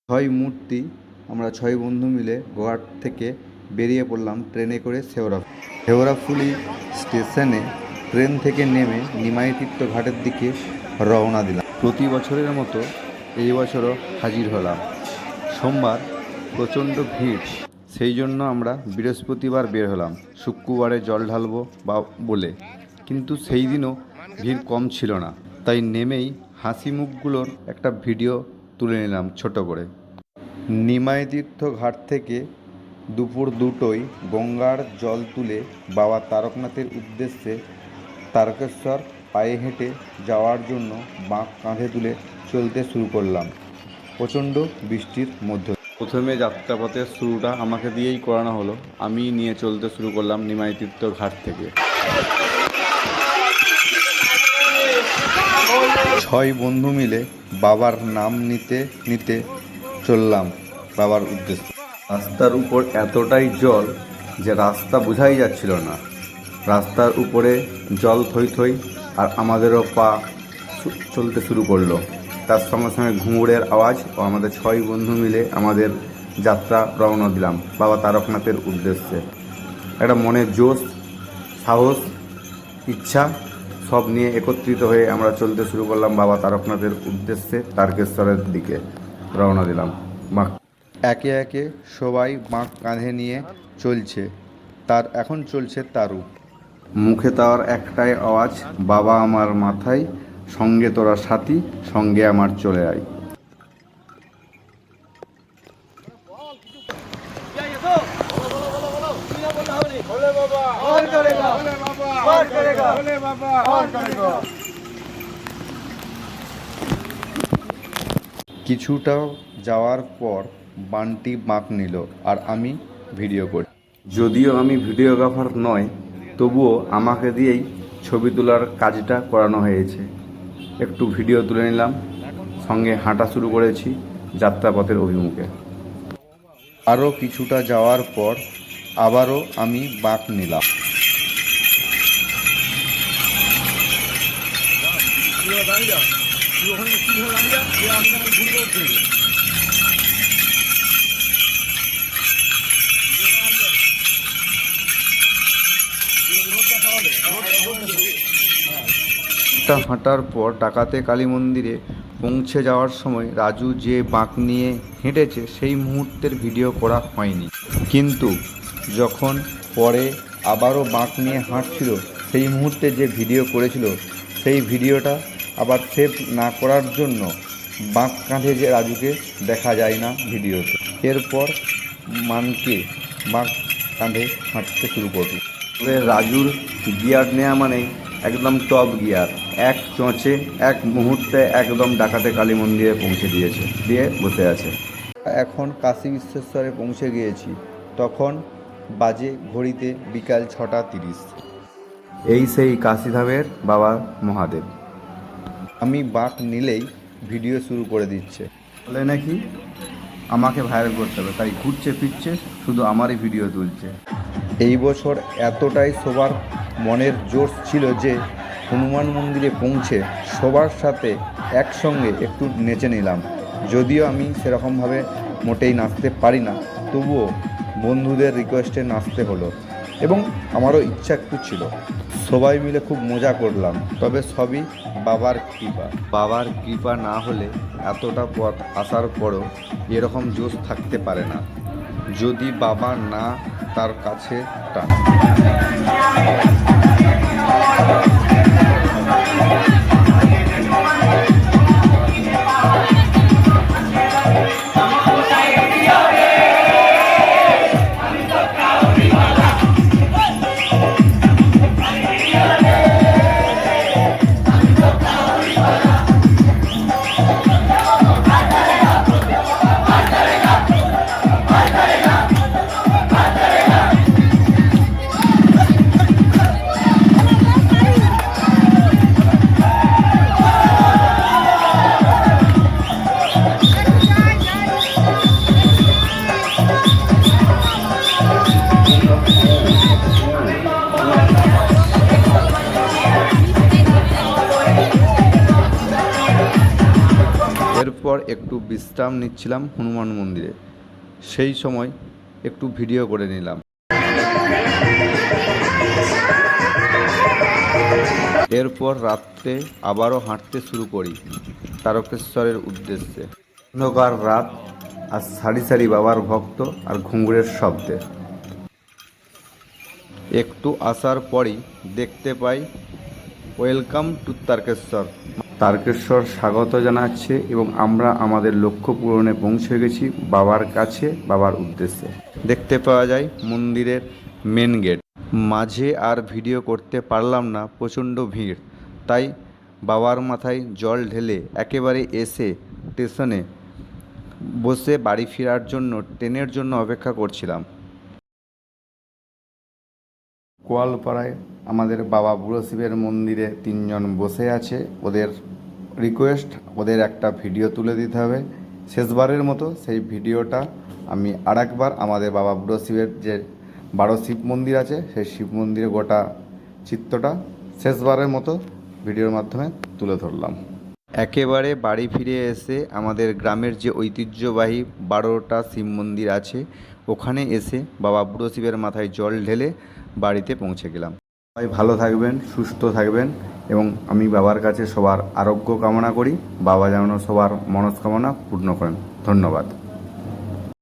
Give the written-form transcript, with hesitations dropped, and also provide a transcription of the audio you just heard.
ছয় মূর্তি আমরা ছয় বন্ধু মিলে গোয়ার থেকে বেরিয়ে পড়লাম ট্রেনে করে শেওড়াফুলি স্টেশনে ট্রেন থেকে নেমে নিমাই তীর্থ ঘাটের দিকে রওনা দিলাম। প্রতি বছরের মতো এই বছরও হাজির হলাম। সোমবার প্রচণ্ড ভিড়, সেই জন্য আমরা বৃহস্পতিবার বের হলাম শুক্রবারে জল ঢালবো বলে, কিন্তু সেই দিনও ভিড় কম ছিল না। তাই নেমেই হাসি মুখগুলোর একটা ভিডিও তুলে নিলাম ছোট করে। নিমাই তীর্থ ঘাট থেকে দুপুর 2টোয় গঙ্গার জল তুলে বাবা তারকনাথের উদ্দেশ্যে তারকেশ্বর পায়ে হেঁটে যাওয়ার জন্য বাঁক কাঁধে তুলে চলতে শুরু করলাম প্রচণ্ড বৃষ্টির মধ্যে। প্রথমে যাত্রাপথের শুরুটা আমাকে দিয়েই করানো হলো। আমি নিয়ে চলতে শুরু করলাম নিমাই তীর্থ ঘাট থেকে। 6 বন্ধু মিলে বাবার নাম নিতে নিতে চললাম বাবার উদ্দেশ্যে। রাস্তার উপর এতটাই জল যে রাস্তা বোঝাই যাচ্ছিল না। রাস্তার উপরে জল থই থই, আর আমাদেরও পা চলতে শুরু করলো। তার সঙ্গে সঙ্গে ঘুঙুরের আওয়াজ ও আমাদের 6 বন্ধু মিলে আমাদের যাত্রা রওনা দিলাম বাবা তারকনাথের উদ্দেশ্যে। একটা মনে জোশ, সাহস, ইচ্ছা সব নিয়ে একত্রিত হয়ে আমরা চলতে শুরু করলাম বাবা তারকনাথের উদ্দেশ্যে তারকেশ্বরের দিকে রওনা দিলাম। একে একে সবাই বাঁক কাঁধে নিয়ে চলছে। এখন চলছে তারু। মুখে তার একটাই আওয়াজ, বাবা আমার মাথায়, সঙ্গে তোরা সাথী, সঙ্গে আমার চলে আয়। কিছুটা যাওয়ার পর বান্টি বাঁক নিল আর আমি ভিডিও করি। যদিও আমি ভিডিওগ্রাফার নয়, তবুও আমাকে দিয়েই ছবি তোলার কাজটা করানো হয়েছে। একটু ভিডিও তুলে নিলাম, সঙ্গে হাঁটা শুরু করেছি যাত্রাপথের অভিমুখে। আরও কিছুটা যাওয়ার পর আবারও আমি বাঁক নিলাম। হাঁটার পর ডাকাতে কালী মন্দিরে পৌঁছে যাওয়ার সময় রাজু যে বাঁক নিয়ে হেঁটেছে সেই মুহূর্তের ভিডিও করা হয়নি, কিন্তু যখন পরে আবারও বাঁক নিয়ে হাঁটছিল সেই মুহূর্তে যে ভিডিও করেছিল সেই ভিডিওটা আবার সেভ না করার জন্য বাঁক কাঁধে যে রাজুকে দেখা যায় না ভিডিওতে। এরপর মানকে বাঁক কাঁধে হাঁটতে শুরু করবে। তবে রাজুর গিয়ার নেওয়া মানে একদম টপ গিয়ার, এক চোঁচে এক মুহূর্তে একদম ডাকাতে কালী মন্দিরে পৌঁছে দিয়ে বসে আছে। এখন কাশী বিশ্বেশ্বরে পৌঁছে গিয়েছি, তখন বাজে ঘড়িতে বিকাল 6:30। এই সেই কাশীধামের বাবা মহাদেব। আমি বাঁক নিলেই ভিডিও শুরু করে দিচ্ছে, বলে নাকি আমাকে ভাইরাল করতে হবে, তাই ঘুরছে ফিরছে শুধু আমারই ভিডিও তুলছে। এই বছর এতটাই সবার মনের জোশ ছিল যে হনুমান মন্দিরে পৌঁছে সবার সাথে একসঙ্গে একটু নেচে নিলাম। যদিও আমি সেরকমভাবে মোটেই নাচতে পারি না, তবুও বন্ধুদের রিকোয়েস্টে নাচতে হলো এবং আমারও ইচ্ছা একটু ছিল। সবাই মিলে খুব মজা করলাম, তবে সবই বাবার কৃপা। বাবার কৃপা না হলে এতটা পথ আসার পরও এরকম জোশ থাকতে পারে না, যদি বাবা না তার কাছে টান। বিশ্রাম নিচ্ছিলাম হনুমান মন্দিরে, সেই সময় একটু ভিডিও করে নিলাম। এরপর রাত্রে আবারও হাঁটতে শুরু করি তারকেশ্বরের উদ্দেশ্যে। অন্ধকার রাত আর সারি সারি বাবার ভক্ত আর ঘুঙুরের শব্দে। একটু আসার পরই দেখতে পাই ওয়েলকাম টু তারকেশ্বর। তারকেশ্বর স্বাগত জানাচ্ছে এবং আমরা আমাদের লক্ষ্য পূরণে পৌঁছে গেছি বাবার কাছে, বাবার উদ্দেশ্যে। দেখতে পাওয়া যায় মন্দিরের মেন গেট। মাঝে আর ভিডিও করতে পারলাম না, প্রচণ্ড ভিড়, তাই বাবার মাথায় জল ঢেলে একেবারে এসে স্টেশনে বসে বাড়ি ফেরার জন্য ট্রেনের জন্য অপেক্ষা করছিলাম। কোয়ালপাড়ায় আমাদের বাবা বুড়ো শিবের মন্দিরে 3 জন বসে আছে। ওদের রিকোয়েস্ট, ওদের একটা ভিডিও তুলে দিতে হবে শেষবারের মতো। সেই ভিডিওটা আমি আরেকবার আমাদের বাবা বুড়ো শিবের যে 12 শিব মন্দির আছে, সেই শিব মন্দিরে গোটা চিত্রটা শেষবারের মতো ভিডিওর মাধ্যমে তুলে ধরলাম। একেবারে বাড়ি ফিরে এসে আমাদের গ্রামের যে ঐতিহ্যবাহী 12টা শিব মন্দির আছে, ওখানে এসে বাবা বুড়ো শিবের মাথায় জল ঢেলে বাড়িতে পৌঁছে গেলাম। সবাই ভালো থাকবেন, সুস্থ থাকবেন এবং আমি বাবার কাছে সবার আরোগ্য কামনা করি। বাবা যেন সবার মনস্কামনা পূর্ণ করেন। ধন্যবাদ।